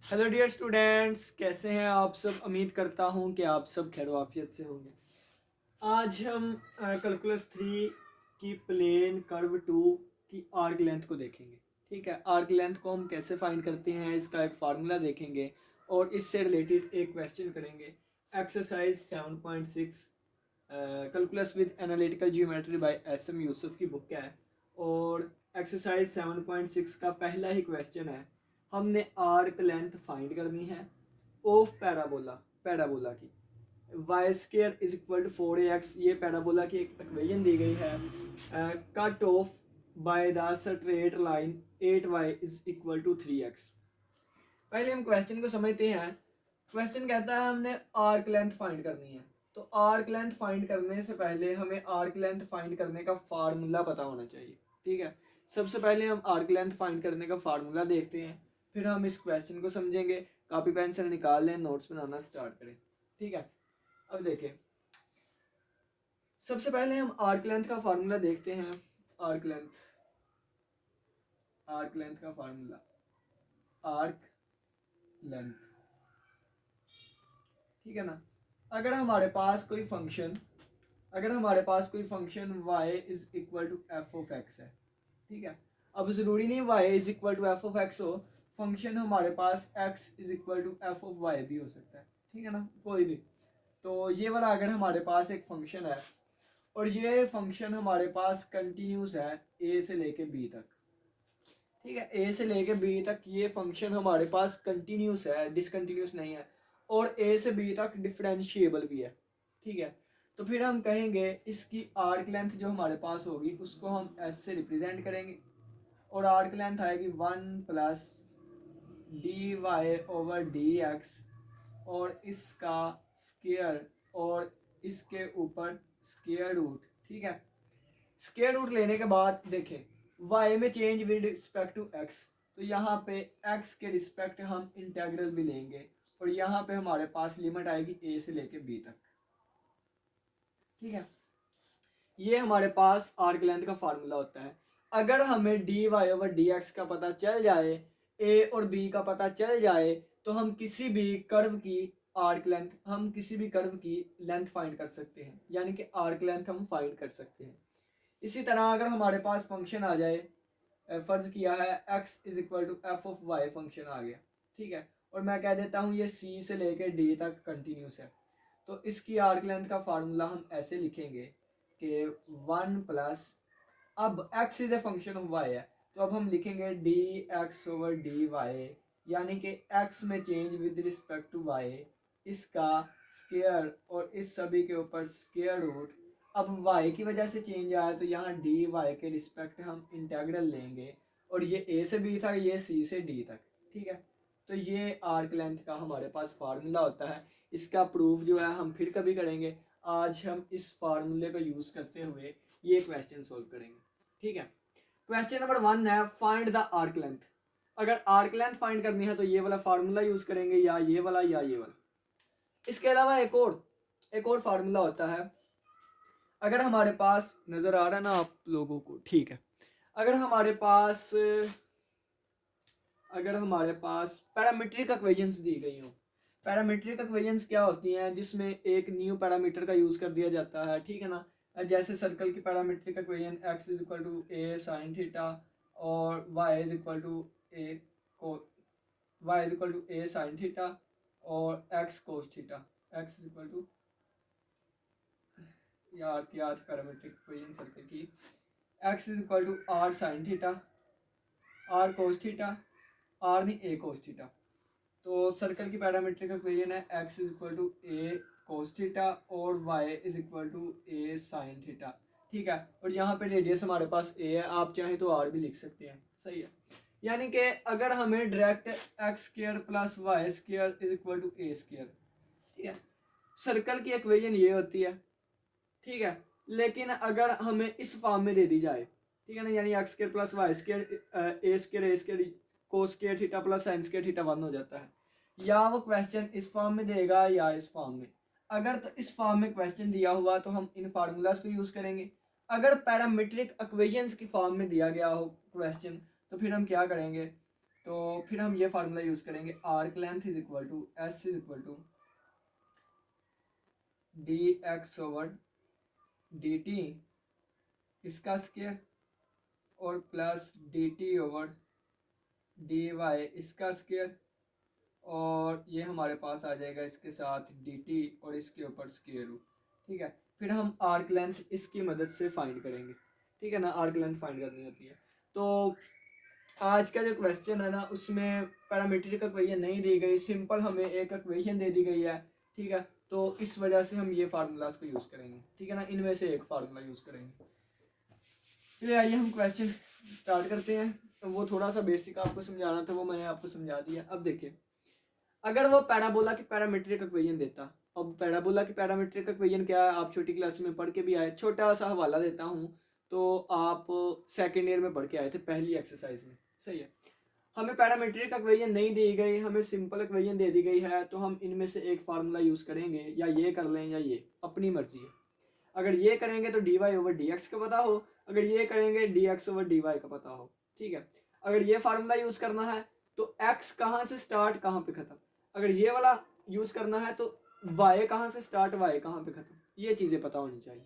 Hello dear students, कैसे हैं आप सब। उम्मीद करता हूं कि आप सब खैर आफियत से होंगे। आज हम कैलकुलस 3 की प्लेन कर्व 2 की आर्क लेंथ को देखेंगे। ठीक है, आर्क लेंथ को हम कैसे फाइंड करते हैं इसका एक फार्मूला देखेंगे और इससे रिलेटेड एक क्वेश्चन करेंगे। Exercise 7.6 calculus with analytical geometry by S M Yusuf की बुक है और एक्सरसाइज 7.6 का पहला ही क्वेश्चन है। हमने आर्क लेंथ फाइंड करनी है ऑफ पैराबोला पैराबोला की। Y square is equal to 4ax, ये पैराबोला की एक इक्वेशन दी गई है। Cut off by the straight line 8y is equal to 3x। पहले हम क्वेश्चन को समझते हैं। क्वेश्चन कहता है हमने आर्क लेंथ फाइंड करनी है। तो आर्क लेंथ फाइंड करने से पहले हमें आर्क लेंथ फाइंड करने का फार्मूला पता होना चाहिए। ठीक है, सबसे पहले हम आर्क लेंथ फाइंड करने का फार्मूला देखते हैं, फिर हम इस क्वेश्चन को समझेंगे। कॉपी पेंसिल निकाल लें, नोट्स बनाना स्टार्ट करें। ठीक है, अब देखिए, सबसे पहले हम आर्क लेंथ का फार्मूला देखते हैं। आर्क लेंथ का फार्मूला, आर्क लेंथ, ठीक है ना। अगर हमारे पास कोई function y is equal to f of x है, ठीक है। अब ज़रूरी नहीं y is equal to f of x हो, फंक्शन हमारे पास x is equal to f of y भी हो सकता है, ठीक है ना, कोई भी। तो ये वाला अगर हमारे पास एक फंक्शन है और ये फंक्शन हमारे पास कंटिन्यूस है a से लेके b तक, ठीक है, a से लेके b तक ये फंक्शन हमारे पास कंटिन्यूस है, डिसकंटिन्यूस नहीं है, और a से b तक डिफरेंशिएबल भी है, ठीक है। तो फिर हम कहेंगे इसकी आर्क लेंथ जो हमारे पास होगी उसको हम s से रिप्रेजेंट करेंगे और आर्क लेंथ आएगी 1 plus d y over d x और इसका स्केयर और इसके ऊपर स्केयर रूट, ठीक है। स्केयर रूट लेने के बाद देखें y में change with respect to x, तो यहाँ पे x के रिस्पेक्ट हम इंटेग्रल भी लेंगे और यहाँ पे हमारे पास लिमिट आएगी a से लेके b तक, ठीक है। ये हमारे पास आर्क लेंथ का फार्मूला होता है। अगर हमें d y over d x का पता चल जाए, ए और बी का पता चल जाए, तो हम किसी भी कर्व की लेंथ फाइंड कर सकते हैं, यानी कि आर्क लेंथ हम फाइंड कर सकते हैं। इसी तरह अगर हमारे पास फंक्शन आ जाए, फर्ज किया है x is equal to f of y function आ गया, ठीक है, और मैं कह देता हूँ ये c से लेकर d तक कंटिन्यूस है, तो इसकी आर्क लेंथ का फार्मूला हम ऐसे लिखेंगे कि 1 प्लस, अब x is a function of y है, तो अब हम लिखेंगे d x over d y, यानी कि x में change with respect to y, इसका स्केयर और इस सभी के ऊपर स्केयर रूट। अब y की वजह से चेंज आया तो यहाँ डी वाई के रिस्पेक्ट हम इंटेग्रल लेंगे और ये a से b था, ये c से d तक, ठीक है। तो ये आर्क लेंथ का हमारे पास फार्मूला होता है। इसका प्रूफ जो है हम फिर कभी करेंगे। आज हम इस फार्मूले को यूज़ करते हुए ये क्वेश्चन सोल्व करेंगे, ठीक है। क्वेश्चन नंबर 1 है फाइंड द आर्क लेंथ। अगर आर्क लेंथ फाइंड करनी है तो ये वाला फार्मूला यूज़ करेंगे, या ये वाला या ये वाला। इसके अलावा एक और फार्मूला होता है। अगर हमारे पास नज़र आ रहा है ना आप लोगों को, ठीक है, अगर हमारे पास पैरामीट्रिक इक्वेशंस दी गई हो। पैरामीट्रिक इक्वेशंस क्या होती हैं, जिसमें एक न्यू पैरामीटर का यूज़ कर दिया जाता है, ठीक है ना। जैसे सर्कल की parametric equation x is equal to a sine theta और y is equal to a sine theta और x cos theta, x is equal to, याद पैरामीट्रिक इक्वेशन सर्कल की, x is equal to r sine theta, r cos theta, r नहीं a cos theta. तो circle की parametric equation है x is equal to a cos theta और y is equal to a sine theta, ठीक है। और यहाँ पे रेडियस हमारे पास a है, आप चाहें तो r भी लिख सकते हैं, सही है। यानी कि अगर हमें direct x square plus y square is equal to a square, ठीक है, सर्कल की इक्वेशन ये होती है, ठीक है। लेकिन अगर हमें इस फॉर्म में दे दी जाए, ठीक है ना, यानी x square plus y square a square cos square theta plus sine square theta 1 हो जाता है, या वो क्वेश्चन इस फॉर्म में देगा या इस फॉर्म में। अगर तो इस फॉर्म में क्वेश्चन दिया हुआ तो हम इन फार्मूलाज को यूज़ करेंगे। अगर पैरामीट्रिक इक्वेशंस की फॉर्म में दिया गया हो क्वेश्चन, तो फिर हम क्या करेंगे, तो फिर हम ये फार्मूला यूज़ करेंगे, arc length is equal to s is equal to d x over d t इसका स्क्वायर और plus d t over d y इसका स्क्वायर, और ये हमारे पास आ जाएगा इसके साथ डी टी और इसके ऊपर स्क्वायर रूट। ठीक है, फिर हम आर्क लेंथ इसकी मदद से फाइंड करेंगे। ठीक है ना, आर्क लेंथ फाइंड करनी होती है। तो आज का जो क्वेश्चन है ना, उसमें पैरामीट्रिक इक्वेशन नहीं दी गई, सिंपल हमें एक इक्वेशन दे दी गई है। ठीक है, तो इस वजह से हम ये फार्मूलाज को यूज़ करेंगे। ठीक है ना, इनमें से एक फार्मूला यूज़ करेंगे। चलिए आइए हम क्वेश्चन स्टार्ट करते हैं। तो वो थोड़ा सा बेसिक आपको समझाना था, वो मैंने आपको समझा दिया। अब देखिए, अगर वो पैराबोला की पैरामीट्रिक इक्वेशन देता, अब पैराबोला की पैरामीट्रिक इक्वेशन क्या है आप छोटी क्लास में पढ़ के भी आए, छोटा सा हवाला देता हूँ, तो आप सेकेंड ईयर में पढ़ के आए थे पहली एक्सरसाइज में। सही है, हमें पैरामीट्रिक इक्वेशन नहीं दी गई, हमें सिंपल इक्वेशन दे दी गई है, तो हम इनमें से एक फार्मूला यूज़ करेंगे, या ये कर लें या ये, अपनी मर्जी है। अगर ये करेंगे तो d y over d x का पता हो, अगर ये करेंगे d x over d y का पता हो। ठीक है, अगर ये फार्मूला यूज़ करना है तो एक्स कहाँ से स्टार्ट कहाँ पे ख़त्म, अगर ये वाला यूज़ करना है तो वाई कहाँ से स्टार्ट वाई कहाँ पे ख़त्म, ये चीज़ें पता होनी चाहिए।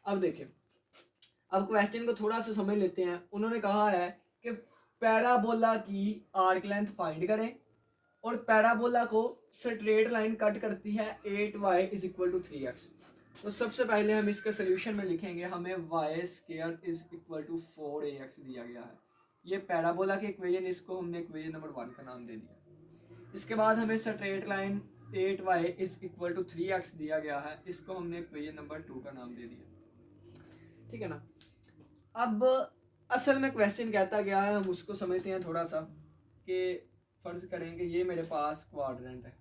अब देखिए, अब क्वेश्चन को थोड़ा सा समझ लेते हैं। उन्होंने कहा है कि पैराबोला की आर्क लेंथ फाइंड करें, और पैराबोला को स्ट्रेट लाइन कट करती है 8y is equal to 3x। तो सबसे पहले हम इसका सोल्यूशन में लिखेंगे, हमें y square is equal to 4ax दिया गया है। ये पैराबोला की इक्वेशन, इसको हमने इक्वेशन नंबर 1 का नाम दे दिया। इसके बाद हमें straight line 8y is equal to 3x दिया गया है, इसको हमने इक्वेशन नंबर 2 का नाम दे दिया। ठीक है ना, अब असल में क्वेश्चन कहता गया है, हम उसको समझते हैं थोड़ा सा। कि फर्ज करेंगे ये मेरे पास क्वाड्रेंट है,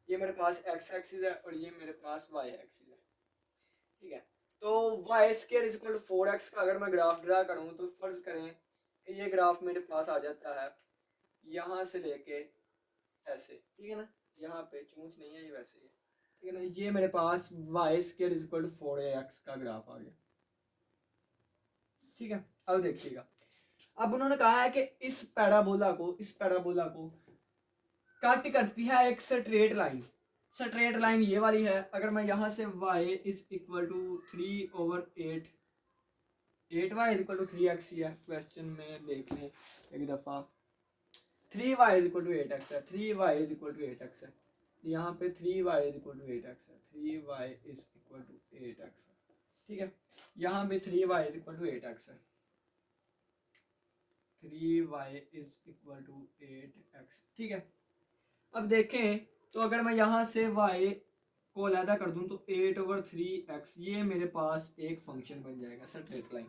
ये मेरे पास एक्स एक्सिस है और ये मेरे पास वाई एक्सिस है। ठीक है, तो y square is equal to 4x का अगर मैं ग्राफ ड्रा करूं, तो फर्ज करें कि ये ग्राफ मेरे पास आ जाता है यहाँ से लेके ऐसे। ठीक है ना, यहाँ पे चूंच नहीं है, ये वैसे ही है। ठीक है ना, ये मेरे पास y square is equal to 4ax का ग्राफ आ गया। ठीक है, अब देखिएगा, अब उन्होंने कहा है कि इस पैराबोला को कट करती है एक स्ट्रेट लाइन। स्ट्रेट लाइन ये वाली है। अगर मैं यहाँ से y is equal to 3 over 8y is equal to 3x ही है, क्वेश्चन में देख लें एक दफ़ा। 3y is equal to 8x है, 3y is equal to 8x है, यहाँ पे 3y is equal to 8x है, 3y is equal to 8x है। ठीक है, यहाँ पे 3y is equal to 8x है, 3y is equal to 8x। ठीक है, अब देखें तो अगर मैं यहाँ से y को अलहदा कर दूं तो 8 ओवर 3x ये मेरे पास एक फंक्शन बन जाएगा स्ट्रेट लाइन।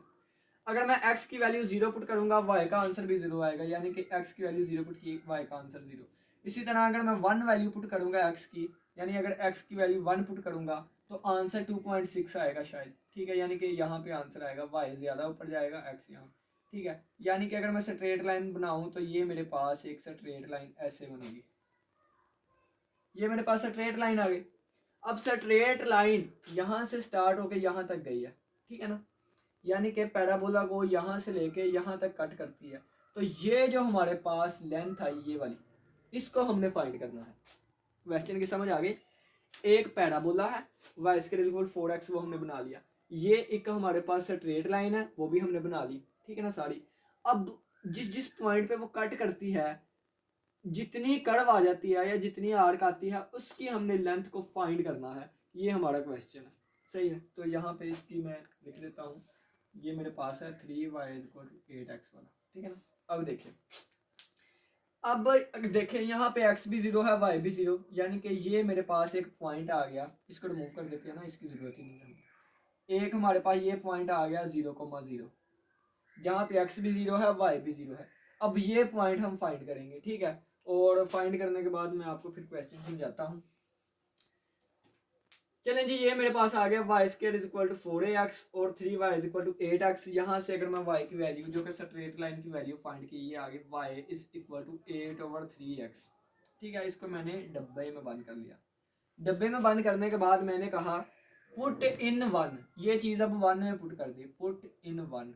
अगर मैं x की वैल्यू 0 पुट करूंगा y का आंसर भी 0 आएगा, यानी कि x की वैल्यू 0 पुट की y का आंसर 0। इसी तरह अगर मैं 1 वैल्यू पुट करूंगा x की, यानी अगर x की वैल्यू 1 पुट करूंगा तो आंसर 2.6 आएगा शायद। ठीक है, यानी कि यहाँ पे आंसर आएगा y ज़्यादा ऊपर जाएगा x यहाँ। ठीक है, यानी कि अगर मैं स्ट्रेट लाइन बनाऊँ तो ये मेरे पास एक स्ट्रेट लाइन ऐसे बनेगी। ये मेरे पास स्ट्रेट लाइन आ गई। अब स्ट्रेट लाइन यहाँ से स्टार्ट होके यहाँ तक गई है। ठीक है ना, यानी कि पैराबोला को यहाँ से लेके यहाँ तक कट करती है। तो ये जो हमारे पास लेंथ आई ये वाली, इसको हमने फाइंड करना है। क्वेश्चन की समझ आ गई। एक पैराबोला है, y स्क्वायर इक्वल 4x वो हमने बना लिया। ये एक हमारे पास स्ट्रेट लाइन है, वो भी हमने बना ली। ठीक है ना सारी। अब जिस जिस पॉइंट पे वो कट करती है, जितनी कर्व आ जाती है या जितनी आर्क आती है, उसकी हमने लेंथ को फाइंड करना है। ये हमारा क्वेश्चन है। सही है, तो यहाँ पे इसकी मैं लिख देता हूँ। ये मेरे पास है 3y इक्वल टू 8x वाला। ठीक है ना, अब देखिए, अब देखें यहाँ पे x भी 0 है, y भी 0, यानी कि ये मेरे पास एक पॉइंट आ गया। इसको रिमूव कर देते हैं ना, इसकी ज़रूरत ही नहीं है। एक हमारे पास ये पॉइंट आ गया 0,0, जहाँ पे x भी 0 है, y भी 0 है। अब ये पॉइंट हम फाइंड करेंगे। ठीक है, और फाइंड करने के बाद मैं आपको फिर क्वेश्चन समझाता हूँ। चलें जी, ये मेरे पास आ गया y square is equal to 4ax और 3y is equal to 8x। यहाँ से अगर मैं y की वैल्यू जो कि स्ट्रेट लाइन की वैल्यू फाइंड की, ये आ गई y is equal to 8 over 3x। ठीक है, इसको मैंने डब्बे में बंद कर लिया। डब्बे में बंद करने के बाद मैंने कहा पुट इन 1, ये चीज़ अब 1 में पुट कर दी, पुट इन 1।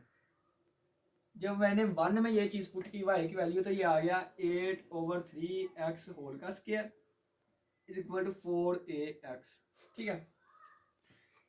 जब मैंने 1 में ये चीज़ पुट की y की वैल्यू, तो ये आ गया 8/3x होल का square is equal to 4ax। ठीक है,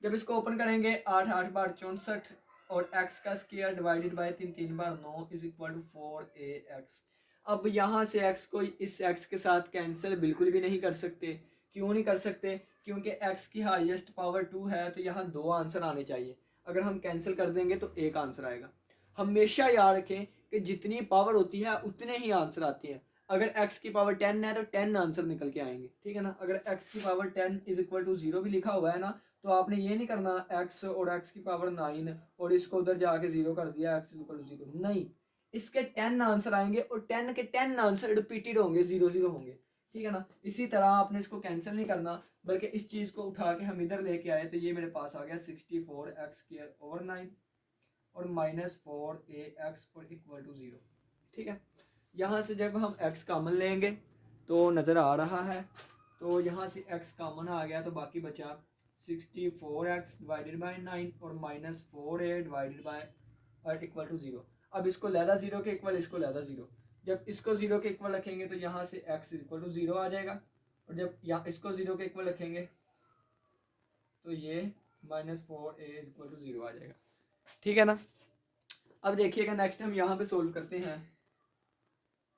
जब इसको ओपन करेंगे 8 8 बार 64 और x का स्क्वायर डिवाइडेड बाय 3 3 बार 9 इज इक्वल टू 4ax। अब यहाँ से x को इस x के साथ कैंसिल बिल्कुल भी नहीं कर सकते। क्यों नहीं कर सकते? क्योंकि x की हाईएस्ट पावर 2 है, तो यहाँ 2 आंसर आने चाहिए। अगर हम कैंसिल कर देंगे तो एक आंसर आएगा। हमेशा याद रखें कि जितनी पावर होती है उतने ही आंसर आते हैं। अगर x की पावर 10 है तो 10 आंसर निकल के आएंगे। ठीक है ना। अगर x की पावर 10 इज इक्वल टू 0 भी लिखा हुआ है ना, तो आपने ये नहीं करना x और x की पावर 9 और इसको उधर जाके 0 कर दिया x इज इक्वल टू 0। नहीं, इसके 10 आंसर आएंगे और 10 के 10 आंसर रिपीटेड होंगे, 0 0 होंगे। ठीक है ना। इसी तरह आपने इसको कैंसिल नहीं करना, बल्कि इस चीज़ को उठा के हम इधर लेके आए, तो ये मेरे पास आ गया 64x² और -4ax और इक्वल टू 0। ठीक है, यहाँ से जब हम x कॉमन लेंगे तो नज़र आ रहा है, तो यहाँ से x कॉमन आ गया, तो बाकी बचा 64x डिवाइडेड बाई 9 और -4a divided by equal to 0। अब इसको लहदा 0 के इक्वल, इसको लहदा 0। जब इसको 0 के इक्वल रखेंगे तो यहाँ से x इक्वल टू 0 आ जाएगा, और जब यहाँ इसको 0 के इक्वल रखेंगे तो ये -4a इक्वल टू 0 आ जाएगा। ठीक है ना। अब देखिएगा नेक्स्ट हम यहाँ पे सोल्व करते हैं।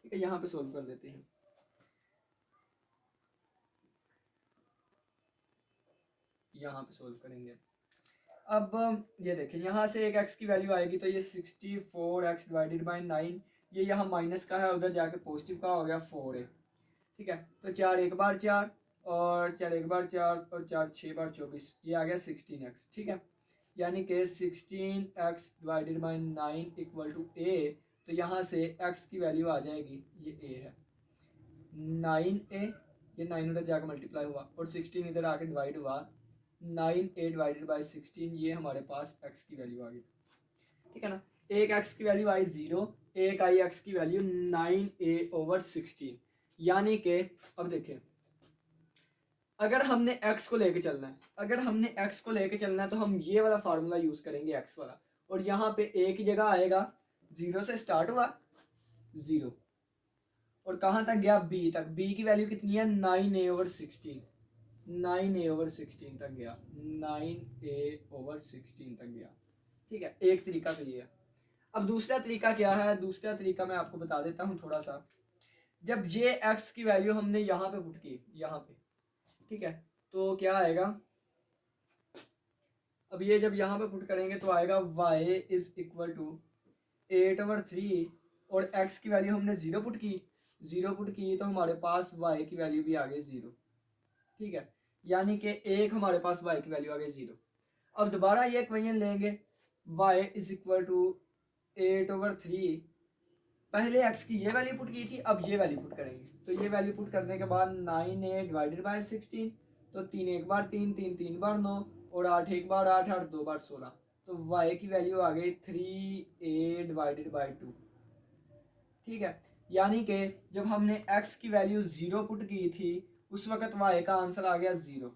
ठीक है, यहाँ पे सोल्व कर देते हैं। यहाँ पे सोल्व करेंगे। अब ये देखें, यहाँ से एक x की वैल्यू आएगी, तो ये 64x डिवाइडेड बाई 9, ये यहाँ माइनस का है, उधर जाके पॉजिटिव का हो गया 4a। ठीक है, तो 4 एक बार 4 और 4 एक बार 4 और 4 6 बार 24, ये आ गया 16x। ठीक है, यानी कि 16x divided by 9 equal to a। तो यहाँ से x की वैल्यू आ जाएगी, ये a है 9a, ये 9 उधर जाकर मल्टीप्लाई हुआ और 16 इधर आके डिवाइड हुआ, 9a डिवाइडेड बाई 16, ये हमारे पास x की वैल्यू आ गई। ठीक है ना। एक x की वैल्यू आई 0, एक आई x की वैल्यू 9a/16। यानी कि अब देखें, अगर हमने x को लेके चलना है, तो हम ये वाला फार्मूला यूज करेंगे x वाला, और यहाँ पे a की जगह आएगा 0 से स्टार्ट हुआ 0 और कहाँ तक गया b तक। b की वैल्यू कितनी है 9a/16, 9a/16 तक गया, 9a/16 तक गया। ठीक है, एक तरीका तो ये है। अब दूसरा तरीका क्या है? दूसरा तरीका मैं आपको बता देता हूँ थोड़ा सा। जब ये x की वैल्यू हमने यहाँ पे पुट की, यहाँ पे, ठीक है, तो क्या आएगा? अब ये जब यहाँ पे पुट करेंगे तो आएगा y इज इक्वल टू 8/3 और x की वैल्यू हमने 0 पुट की, तो हमारे पास y की वैल्यू भी आ गई 0। ठीक है, यानी कि एक हमारे पास y की वैल्यू आ गई 0। अब दोबारा ये इक्वेशन लेंगे, y इज इक्वल टू 8/3, पहले x की ये वैल्यू पुट की थी, अब ये वैल्यू पुट करेंगे। तो ये वैल्यू पुट करने के बाद 9a डिवाइडेड बाय 16, तो 3 एक बार 3, 3 3 बार 9 और 8 एक बार 8, 8 2 बार 16, तो y की वैल्यू आ गई 3a डिवाइडेड बाय 2। ठीक है, यानी कि जब हमने x की वैल्यू 0 पुट की थी उस वक्त y का आंसर आ गया 0।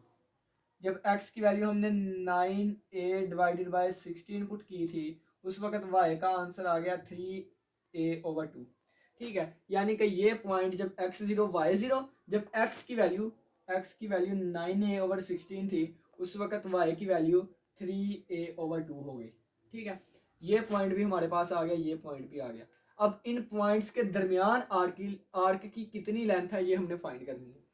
जब x की वैल्यू हमने 9a डिवाइडेड बाय 16 पुट की थी उस वक्त y का आंसर आ गया 3a/2। ठीक है, यानी कि ये पॉइंट जब x 0 y 0, जब x की वैल्यू 9a/16 थी उस वक्त y की वैल्यू 3a/2 हो गई। ठीक है, ये पॉइंट भी हमारे पास आ गया, ये पॉइंट भी आ गया। अब इन पॉइंट्स के दरमियान आर्क की कितनी लेंथ है ये हमने फाइंड करनी है।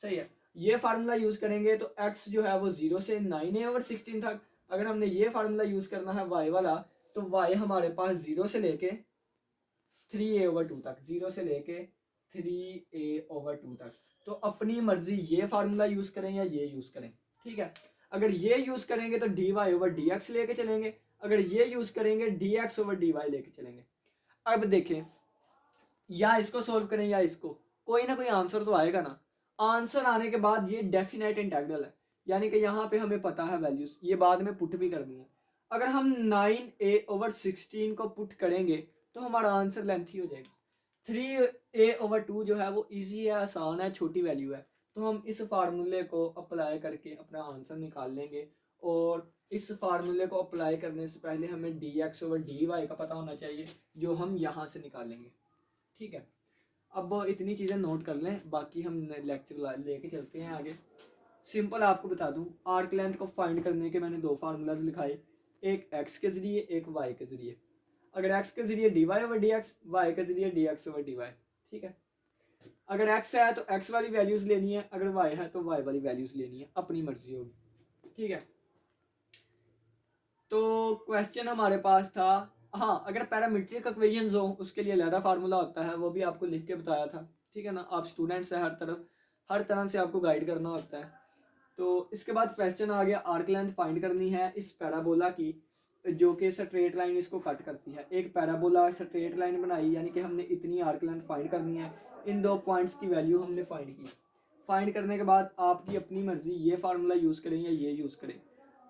सही है, ये फार्मूला यूज करेंगे तो x जो है वो 0 से 9a/16 तक। अगर हमने ये फार्मूला यूज करना है y वाला, तो y हमारे पास 0 से लेके 3a/2 तक, 0 से लेके 3a/2 तक। तो अपनी मर्जी ये फार्मूला यूज करें या ये यूज करें। ठीक है, अगर ये यूज करेंगे तो dy/dx लेके चलेंगे, अगर ये यूज करेंगे dx/dy लेके चलेंगे। अब देखें, या इसको सोल्व करें या इसको, कोई ना कोई आंसर तो आएगा ना। आंसर आने के बाद ये डेफिनेट इंटीग्रल है, यानी कि यहाँ पे हमें पता है वैल्यूज, ये बाद में पुट भी करनी है। अगर हम 9a/16 को पुट करेंगे तो हमारा आंसर लेंथी हो जाएगा। 3a/2 जो है वो इजी है, आसान है, छोटी वैल्यू है, तो हम इस फार्मूले को अप्लाई करके अपना आंसर निकाल लेंगे और इस फार्मूले को अप्लाई करने से पहले हमें d x over d y का पता होना चाहिए, जो हम यहाँ से निकालेंगे। ठीक है, अब इतनी चीज़ें नोट कर लें, बाकी हम लेक्चर लेके चलते हैं आगे। सिंपल आपको बता दूं, आर्क लेंथ को फाइंड करने के मैंने दो फार्मूलाज लिखाए, एक एक्स के जरिए एक वाई के जरिए। अगर एक्स के जरिए d y over d x, y के जरिए d x over d y. ठीक है, अगर एक्स है तो एक्स वाली वैल्यूज लेनी है, अगर वाई है तो वाई वाली वैल्यूज लेनी है, अपनी मर्जी होगी। ठीक है, तो क्वेश्चन हमारे पास था, हाँ अगर पैरामीट्रिक इक्वेशंस हो उसके लिए अलग फार्मूला होता है, वो भी आपको लिख के बताया था। ठीक है ना, आप स्टूडेंट्स हैं, हर तरह से आपको गाइड करना होता है। तो इसके बाद क्वेश्चन आ गया, आर्क लेंथ फाइंड करनी है इस पैराबोला की, जो कि स्ट्रेट लाइन इसको कट करती है। एक पैराबोला स्ट्रेट लाइन बनाई, यानी कि हमने इतनी आर्क लेंथ फाइंड करनी है, इन दो पॉइंट्स की वैल्यू हमने फाइंड की। फाइंड करने के बाद आपकी अपनी मर्जी, ये फार्मूला यूज़ करें या ये यूज़ करें।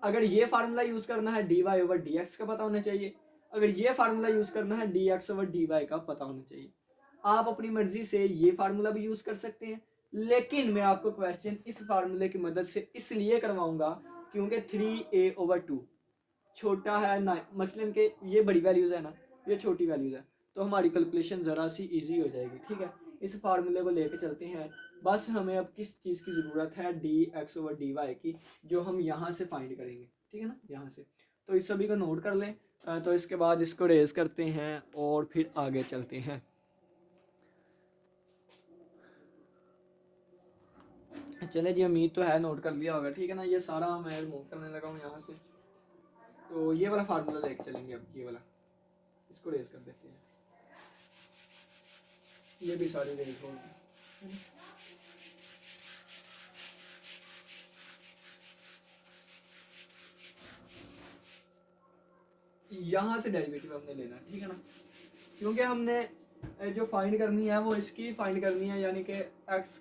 अगर ये फार्मूला यूज़ करना है d y over d x का पता होना चाहिए, अगर ये फार्मूला यूज़ करना है d x over d y का पता होना चाहिए। आप अपनी मर्जी से ये फार्मूला भी यूज़ कर सकते हैं, लेकिन मैं आपको क्वेश्चन इस फार्मूले की मदद से इसलिए करवाऊंगा क्योंकि 3a ओवर 2 छोटा है ना, मसलन के ये बड़ी वैल्यूज़ है ना, ये छोटी वैल्यूज़ है, तो हमारी कैलकुलेशन ज़रा सी इजी हो जाएगी। ठीक है, इस फार्मूले को लेके चलते हैं। बस हमें अब किस चीज़ की ज़रूरत है, d x over d y की, जो हम यहाँ से फाइंड करेंगे। ठीक है ना, यहाँ से। तो इस सभी को नोट कर लें। तो इसके बाद इसको रेज करते हैं और फिर आगे चलते हैं। चले जी, उम्मीद तो है नोट कर लिया होगा। ठीक है ना, ये सारा मैं रिमूव करने लगा हूँ यहाँ से। तो ये वाला फार्मूला लेके चलेंगे अब, ये वाला, इसको रेज कर देते हैं। ये भी सारी रेज होगी। यहाँ से डेरिवेटिव हमने लेना है। ठीक है ना, क्योंकि हमने जो फाइंड करनी है वो इसकी फाइंड करनी है, यानी कि एक्स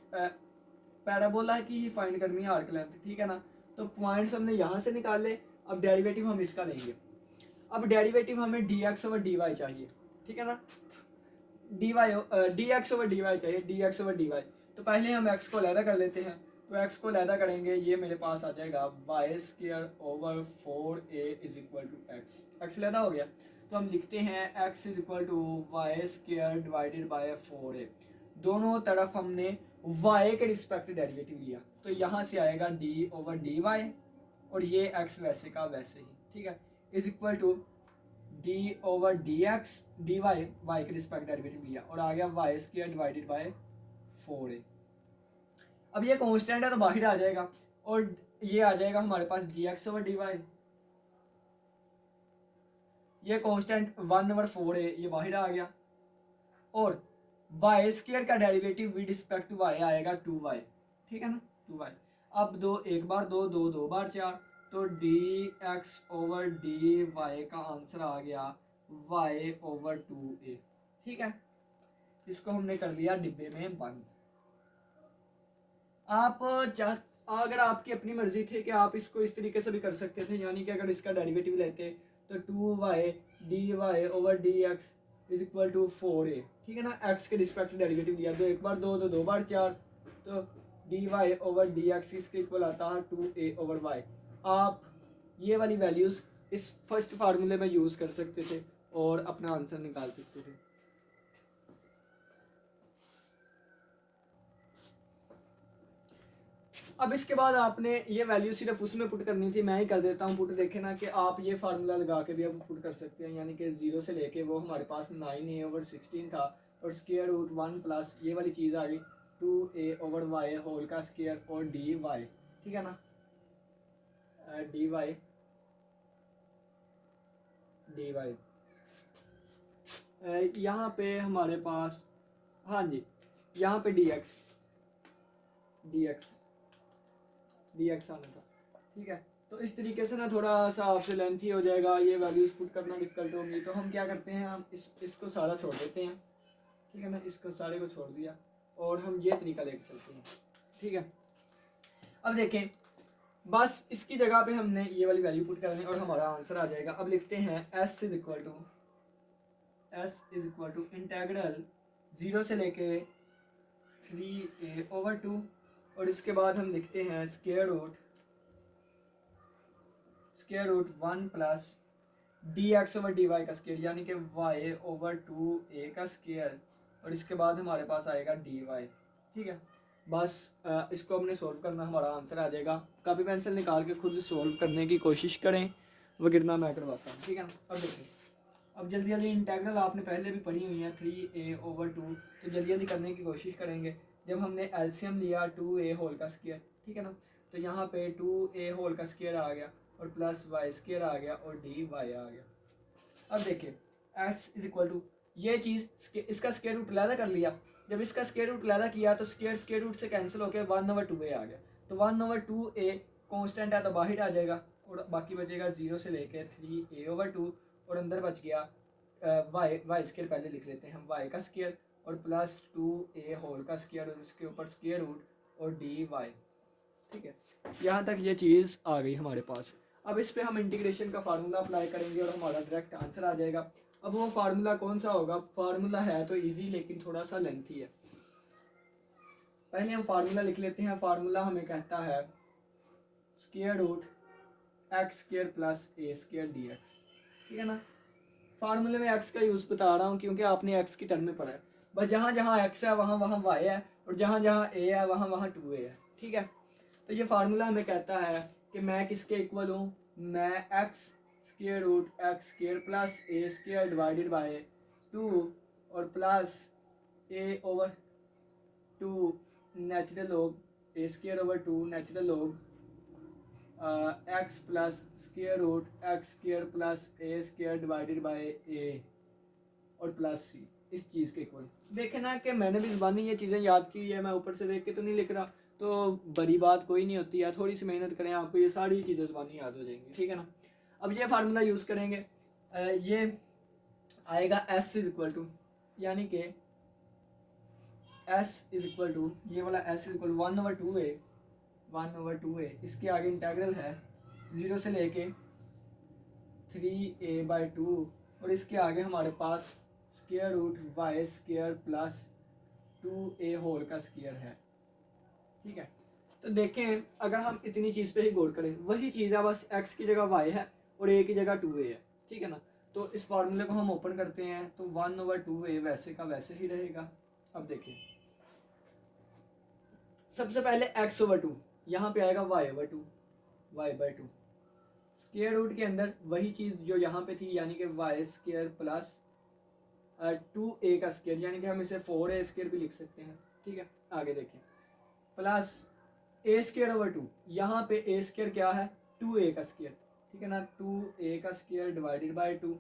पैराबोला की ही फाइंड करनी है, आर्क लेंथ। ठीक है ना, तो पॉइंट्स हमने यहाँ से निकाले, अब डेरिवेटिव हम इसका लेंगे। अब डेरिवेटिव हमें d x over d y चाहिए। ठीक है ना, d y d x over d y चाहिए, d x over d y. तो पहले हम एक्स को अलहदा कर लेते हैं। तो एक्स को अलहदा करेंगे, ये मेरे पास आ जाएगा y square over 4a is equal to x. X अलहदा हो गया, तो हम लिखते हैं x is equal to y square divided by 4a। दोनों तरफ हमने y के रिस्पेक्ट डेरिवेटिव लिया, तो यहाँ से आएगा d ओवर डी वाई, और ये x वैसे का वैसे ही। ठीक है, is equal to d over d x d y, y के रिस्पेक्ट डेरिवेटिव लिया, और आ गया Y square divided by 4a। अब ये कांस्टेंट है तो बाहर आ जाएगा, और ये आ जाएगा हमारे पास d x over d y. ये कांस्टेंट 1 ओवर 4a ये बाहर आ गया, और वाई स्क्वायर का derivative with respect to y आएगा 2y। ठीक है ना, 2y। अब दो एक बार दो, दो दो बार चार, तो d x over d y का आंसर आ गया y ओवर 2a। ठीक है, इसको हमने कर लिया डिब्बे में बंद। आप अगर आपकी अपनी मर्जी थी कि आप इसको इस तरीके से भी कर सकते थे, यानी कि अगर इसका डेरिवेटिव लेते तो 2y d y over d x is equal to 4a। ठीक है ना, x के रिस्पेक्ट डेरिवेटिव लिया, दो एक बार दो, तो दो बार चार, तो d y over d x इसके इक्वल आता है 2a ओवर y। आप ये वाली वैल्यूज़ इस फर्स्ट फार्मूले में यूज़ कर सकते थे और अपना आंसर निकाल सकते थे। अब इसके बाद आपने ये वैल्यू सिर्फ उसमें पुट करनी थी, मैं ही कर देता हूँ पुट। देखे ना कि आप ये फार्मूला लगा के भी अब पुट कर सकते हैं, यानी कि 0 से लेके वो हमारे पास 9a ओवर 16 था, और स्क्वायर रूट 1 प्लस ये वाली चीज़ आ गई 2a ओवर वाई होल का स्क्वायर और डी वाई। ठीक है ना, डी वाई डी वाई यहाँ पे हमारे पास, हाँ जी, यहाँ पे डी एक्स आना था। ठीक है, तो इस तरीके से ना थोड़ा सा आपसे लेंथी हो जाएगा, ये वैल्यूज पुट करना डिफिकल्ट होगी। तो हम क्या करते हैं, हम इसको सारा छोड़ देते हैं। ठीक है ना, इसको सारे को छोड़ दिया और हम ये तरीका लेके चलते हैं। ठीक है, अब देखें, बस इसकी जगह पे हमने ये वाली वैल्यू पुट करनी और हमारा आंसर आ जाएगा। अब लिखते हैं s is equal to integral 0 से लेके 3a ओवर 2, और इसके बाद हम लिखते हैं square square root 1 plus d x over d y का स्क्वायर यानी कि वाई ओवर 2a का स्क्वायर और इसके बाद हमारे पास आएगा डी वाई। ठीक है, बस इसको हमने सोल्व करना, हमारा आंसर आ जाएगा। कॉपी पेंसिल निकाल के खुद सोल्व करने की कोशिश करें, वगैरह मैं करवाता हूँ। ठीक है ना, अब देखिए, अब जल्दी जल्दी इंटेग्रल आपने पहले भी पढ़ी हुई है 3a ओवर 2, तो जल्दी जल्दी करने की कोशिश करेंगे। जब हमने एलसीएम लिया 2a होल का स्क्वायर, ठीक है ना, तो यहाँ पे 2a होल का स्क्वायर आ गया और प्लस वाई स्क्वायर आ गया और डी वाई आ गया। अब देखिए s इज इक्वल टू ये चीज़, इसका स्क्वायर रूट अलहदा कर लिया। जब इसका स्क्वायर रूट अलहदा किया तो स्क्वायर रूट से कैंसिल होकर 1/2a आ गया, तो 1/2a कांस्टेंट है तो बाहर आ जाएगा और बाकी बचेगा 0 से लेके 3a ओवर 2 और अंदर बच गया वाई स्क्वायर, पहले लिख लेते हैं हम वाई का स्क्वायर और प्लस 2a होल का स्क्वायर और उसके ऊपर स्क्वायर रूट और डी वाई। ठीक है, यहाँ तक ये चीज़ आ गई हमारे पास। अब इस पे हम इंटीग्रेशन का फार्मूला अप्लाई करेंगे और हमारा डायरेक्ट आंसर आ जाएगा। अब वो फार्मूला कौन सा होगा? फार्मूला है तो इजी लेकिन थोड़ा सा लेंथी है। पहले हम फार्मूला लिख लेते हैं। फार्मूला हमें कहता है square root x square plus a square d x. ठीक है ना, फार्मूले में एक्स का यूज़ बता रहा हूँ क्योंकि आपने एक्स की टर्म में पढ़ा है। बस जहाँ जहाँ एक्स है वहाँ वहाँ वाई है और जहाँ जहाँ ए है वहाँ वहाँ 2a है। ठीक है, तो ये फार्मूला हमें कहता है कि मैं किसके इक्वल हूँ? मैं x square root x square plus a square divided by 2 और plus a over 2 natural log a square over 2 natural log x plus square root x square plus a square divided by a और plus सी, इस चीज़ के equal. देखे ना कि मैंने भी ज़बानी ये चीज़ें याद की है, मैं ऊपर से देख के तो नहीं लिख रहा, तो बड़ी बात कोई नहीं होती है। थोड़ी सी मेहनत करें, आपको ये सारी चीज़ें ज़बानी याद हो जाएंगी। ठीक है ना, अब ये फार्मूला यूज़ करेंगे, ये आएगा s इज इक्वल टू, यानी कि s इज इक्वल टू, ये वाला s इज इक्वल 1/2a, इसके आगे इंटेग्रल है 0 से लेके 3a/2 और इसके आगे हमारे पास square root y square plus 2a whole का स्क्वायर है। ठीक है, तो देखें अगर हम इतनी चीज़ पे ही गौर करें, वही चीज़ है, बस x की जगह y है और a की जगह 2a है। ठीक है ना, तो इस फार्मूले को हम ओपन करते हैं तो 1/2a वैसे का वैसे ही रहेगा। अब देखिए, सबसे पहले x ओवर 2, यहाँ पे आएगा y/2, y/2 स्क्वायर रूट के अंदर वही चीज़ जो यहाँ पे थी, यानी कि वाई स्क्वायर प्लस 2a का स्क्वायर, यानी कि हम इसे 4a स्क्वायर भी लिख सकते हैं। ठीक है, आगे देखें, प्लस a स्क्वायर ओवर 2, यहाँ पे a स्क्वायर क्या है? 2a का स्क्वायर। ठीक है ना, 2a का स्क्वायर डिवाइडेड बाय 2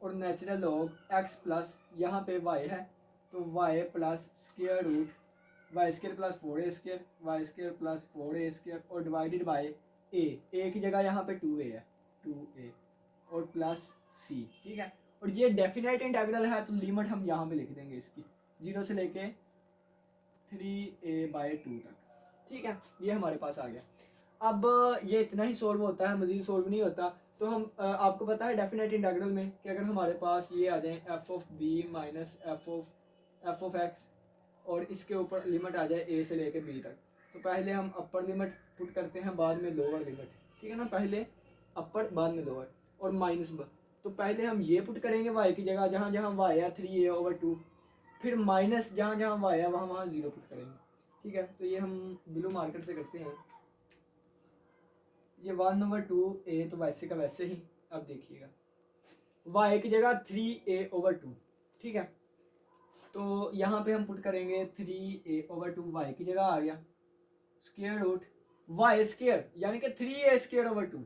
और नेचुरल लॉग x प्लस यहाँ पे y है तो y plus square root y square plus 4a square, y square plus 4a square और डिवाइडेड बाय a की जगह यहाँ पे 2a है, 2a और प्लस c। ठीक है, और ये डेफिनेट इंटीग्रल है तो लिमिट हम यहाँ पे लिख देंगे इसकी 0 से लेके 3a/2 तक। ठीक है, ये हमारे पास आ गया। अब ये इतना ही सोल्व होता है, मज़ीद सोल्व नहीं होता। तो हम आपको पता है डेफिनेट इंटीग्रल में कि अगर हमारे पास ये आ जाए f(b) माइनस f(x) और इसके ऊपर लिमिट आ जाए a से लेके b तक, तो पहले हम अपर लिमिट पुट करते हैं, बाद में लोअर लिमिट। ठीक है ना, पहले अपर बाद में लोअर और माइनस b, तो पहले हम ये पुट करेंगे y की जगह, जहाँ जहाँ y है 3a/2, फिर माइनस जहाँ जहाँ y है वहाँ वहाँ 0 पुट करेंगे। ठीक है, तो ये हम ब्लू मार्कर से करते हैं। ये 1/2a तो वैसे का वैसे ही। अब देखिएगा y की जगह 3a/2। ठीक है, तो यहाँ पे हम पुट करेंगे 3a/2, y की जगह आ गया स्क्वायर रूट वाई स्क्वायर यानी कि 3a/2,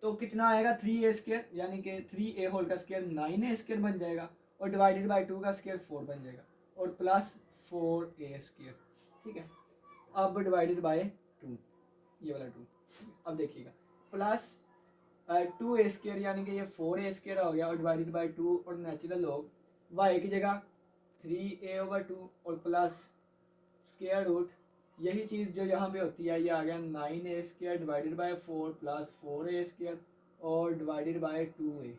तो कितना आएगा 3a² यानी कि 3a होल का स्क्वायर 9a² बन जाएगा और डिवाइडेड बाय 2 का स्क्वायर 4 बन जाएगा और प्लस 4a²। ठीक है, अब डिवाइडेड बाय 2, ये वाला 2। अब देखिएगा प्लस 2a² यानी कि ये 4a² हो गया और डिवाइडेड बाय 2 और नेचुरल लॉग y की जगह 3a/2 और प्लस स्क्वायर रूट यही चीज़ जो यहाँ पे होती है, ये आ गया 9a² divided by 4 plus 4a² और डिवाइडेड बाय 2a।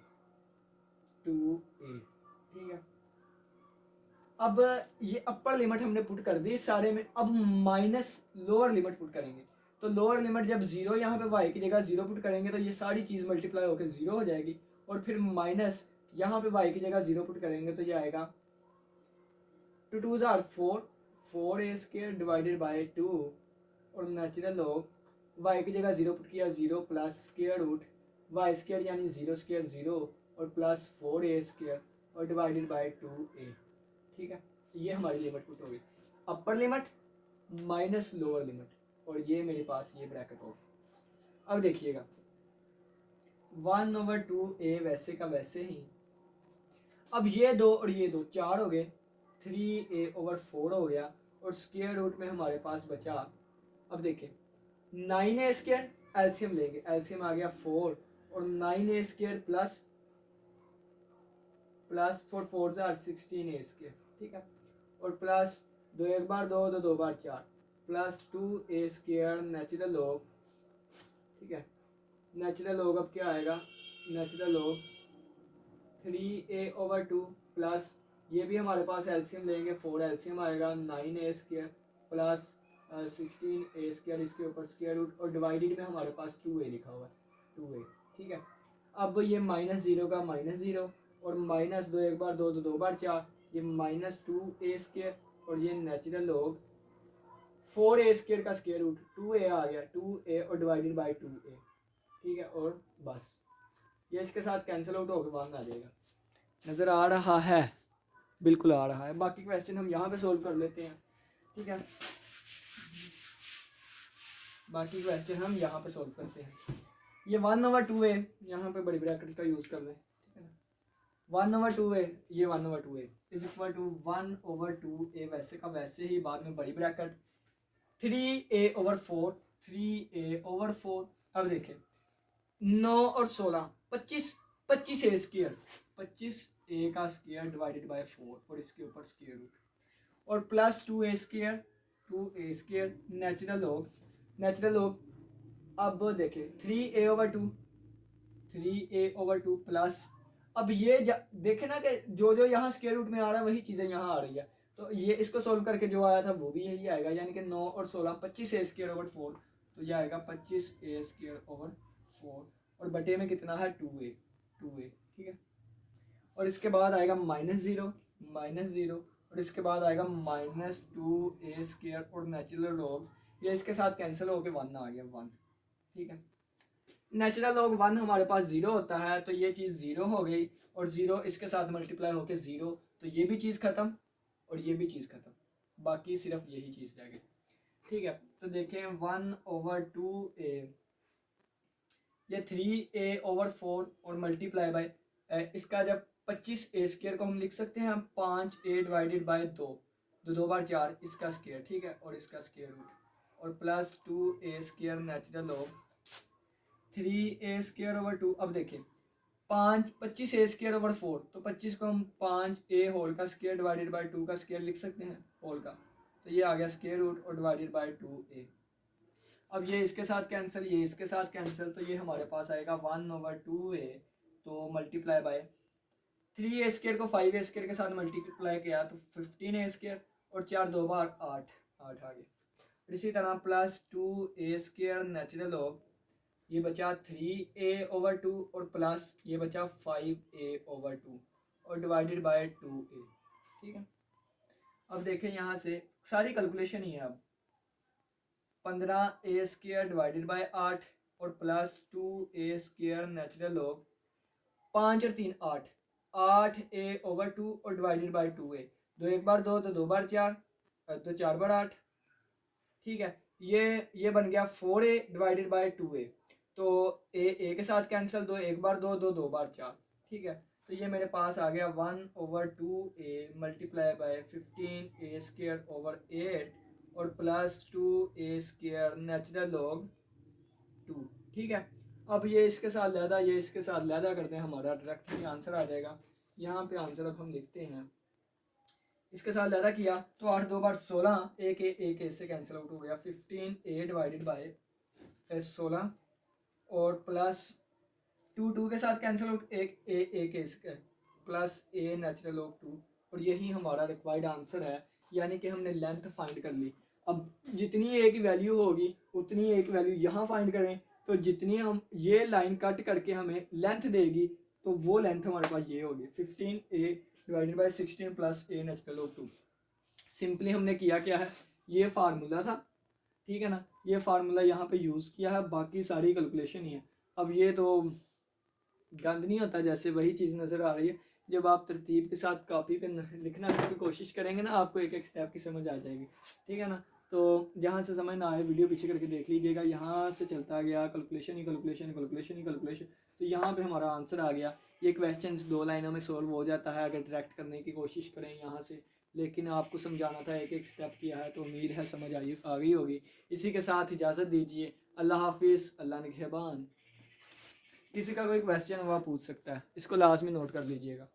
ठीक है, अब ये अपर लिमिट हमने पुट कर दी सारे में। अब माइनस लोअर लिमिट पुट करेंगे, तो लोअर लिमिट जब जीरो यहाँ पे वाई की जगह जीरो पुट करेंगे तो ये सारी चीज़ मल्टीप्लाई होकर जीरो हो जाएगी, और फिर माइनस यहाँ पे वाई की जगह जीरो पुट करेंगे तो ये आएगा 2 2s are 4, 4a square divided by 2, और नेचुरल लॉग वाई की जगह जीरो पुट किया, zero plus square root y square यानी जीरो स्क्वायर जीरो, और प्लस 4a स्क्वायर और डिवाइडेड बाई 2a। ठीक है, ये हमारी लिमिट पुट हो गई, upper limit minus lower limit, और ये मेरे पास ये ब्रैकेट ऑफ। अब देखिएगा 1/2a वैसे का वैसे ही, अब ये दो और ये दो चार हो गए, 3a/4 हो गया, और स्क्वायर रूट में हमारे पास बचा, अब देखिए 9a स्क्वायर, एलसीएम लेंगे, एलसीएम आ गया 4, और 9a square plus 4 4 16a square, ठीक है, और प्लस दो एक बार दो, दो दो बार चार, plus 2a square natural log, ठीक है, नेचुरल लॉग अब क्या आएगा, नेचुरल लॉग 3a/2 प्लस ये भी हमारे पास एलसीएम लेंगे, 4 एलसीएम आएगा, 9a square plus 16a square, इसके ऊपर स्क्वायर रूट, और डिवाइडेड में हमारे पास 2a लिखा हुआ है, 2a, ठीक है। अब ये माइनस जीरो का माइनस जीरो, और माइनस दो एक बार दो, दो दो बार चार, ये माइनस 2a स्क्वायर, और ये नेचुरल लॉग 4a स्क्वायर का स्क्वायर रूट 2a आ गया, 2a और डिवाइडेड बाई 2a, ठीक है, और बस ये इसके साथ कैंसिल आउट होकर 1 आ जाएगा। नज़र आ रहा है, बिल्कुल आ रहा है। बाकी क्वेश्चन हम यहाँ पे सोल्व कर लेते हैं, ठीक है, बाकी क्वेश्चन हम यहाँ पे सोल्व करते हैं। ये 1/2a यहाँ पे बड़ी ब्रैकेट का यूज़ कर लें, ठीक है ना, 1/2a, ये 1/2a is equal to 1/2a वैसे का वैसे ही, बाद में बड़ी ब्रैकेट 3a/4, 3a/4। अब देखें 9 और 16 25, 25a स्क्वायर, 25a का स्क्वायर डिवाइडेड बाय 4, और इसके ऊपर स्क्वायर रूट, और plus 2a square, 2a square natural log, natural log अब देखें 3a/2, 3a/2 प्लस, अब ये देखें ना कि जो जो यहाँ स्क्वायर रूट में आ रहा है वही चीज़ें यहाँ आ रही है, तो ये इसको सॉल्व करके जो आया था वो भी यही आएगा, यानी कि 9 और 16 25a स्क्वायर/4, तो ये आएगा 25a स्क्वायर/4, और बटे में कितना है 2a, 2a, ठीक है, और इसके बाद आएगा माइनस जीरो, माइनस जीरो, और इसके बाद आएगा माइनस 2a स्क्वायर, और नेचुरल लॉग ये इसके साथ कैंसिल होके 1 आ गया, 1, ठीक है। नेचुरल लॉग 1 हमारे पास 0 होता है, तो ये चीज़ 0 हो गई, और 0 इसके साथ मल्टीप्लाई होके 0, तो ये भी चीज़ ख़त्म और ये भी चीज़ ख़त्म, बाकी सिर्फ यही चीज़ रह गई, ठीक है। तो देखें 1/2a, ये 3a/4 और मल्टीप्लाई बाय इसका जब 25a स्क्वायर को हम लिख सकते हैं 5a डिवाइडेड बाय 2, दो बार 4, इसका स्क्वायर, ठीक है, और इसका स्क्वायर रूट, और plus 2a square natural log 3a स्क्वायर/2। अब देखिए 25a स्क्वायर/4, तो 25 को हम 5a होल का स्क्वायर डिवाइडेड बाय 2 का स्क्वायर लिख सकते हैं, होल का, तो ये आ गया स्क्वायर रूट और डिवाइडेड बाय 2a। अब ये इसके साथ कैंसिल, ये इसके साथ कैंसिल, तो ये हमारे पास आएगा 1/2a, तो मल्टीप्लाई बाय 3a स्क्वायर को 5a स्क्वायर के साथ मल्टीप्लाई किया तो 15a स्क्वायर, और 4 दो बार 8, 8 आ गया। इसी तरह plus 2a square natural log, ये बचा 3a/2, और प्लस ये बचा 5a/2, और डिवाइडेड बाय 2a, ठीक है। अब देखें यहाँ से सारी कैलकुलेशन ही है, अब 15a स्क्वायर डिवाइडेड बाय 8, और plus 2a square natural log 5 और 3 8, 8a/2 और डिवाइडेड बाय 2a, दो एक बार दो, तो दो बार चार, तो चार बार 8, ठीक है। ये बन गया 4a डिवाइडेड बाय 2a, तो ए के साथ कैंसिल, दो एक बार दो, दो दो बार चार, ठीक है। तो ये मेरे पास आ गया 1/2a multiply by 15a square over 8, और plus 2a square natural log 2, ठीक है। अब ये इसके साथ लहदा, ये इसके साथ लहदा करते हैं, हमारा डायरेक्टली आंसर आ जाएगा। यहाँ पे आंसर अब हम लिखते हैं, इसके साथ लहदा किया तो 8 दो बार 16, एक इससे कैंसिल आउट हो गया, 15a डिवाइडेड बाय 16, और प्लस 2 के साथ कैंसिल आउट, एक इसके प्लस a नेचुरल लॉग 2, और यही हमारा रिक्वायर्ड आंसर है, यानी कि हमने लेंथ फाइंड कर ली। अब जितनी ए की वैल्यू होगी उतनी ए की वैल्यू यहाँ फाइंड करें, तो जितनी हम ये लाइन कट करके हमें लेंथ देगी तो वो लेंथ हमारे पास ये होगी 15a divided by 16 plus a natural log 2। Simply हमने किया क्या है, ये फार्मूला था, ठीक है ना, ये फार्मूला यहाँ पे यूज़ किया है, बाकी सारी कैलकुलेशन ही है। अब ये तो गंद नहीं होता, जैसे वही चीज़ नज़र आ रही है, जब आप तरतीब के साथ कॉपी पे लिखना की कोशिश करेंगे ना, आपको एक एक स्टेप की समझ आ जाएगी, ठीक है ना। तो जहाँ से समझ ना आए वीडियो पीछे करके देख लीजिएगा, यहाँ से चलता गया कैलकुलेशन ही कैलकुलेशन कैलकुलेशन ही कैलकुलेशन, तो यहाँ पे हमारा आंसर आ गया। ये क्वेश्चन 2 लाइनों में सॉल्व हो जाता है अगर डायरेक्ट करने की कोशिश करें यहाँ से, लेकिन आपको समझाना था, एक एक स्टेप किया है, तो उम्मीद है समझ आ गई होगी। इसी के साथ इजाज़त दीजिए, अल्लाह हाफिज़, अल्लाह निगहबान। किसी का कोई क्वेश्चन हुआ पूछ सकता है, इसको लास्ट में नोट कर लीजिएगा।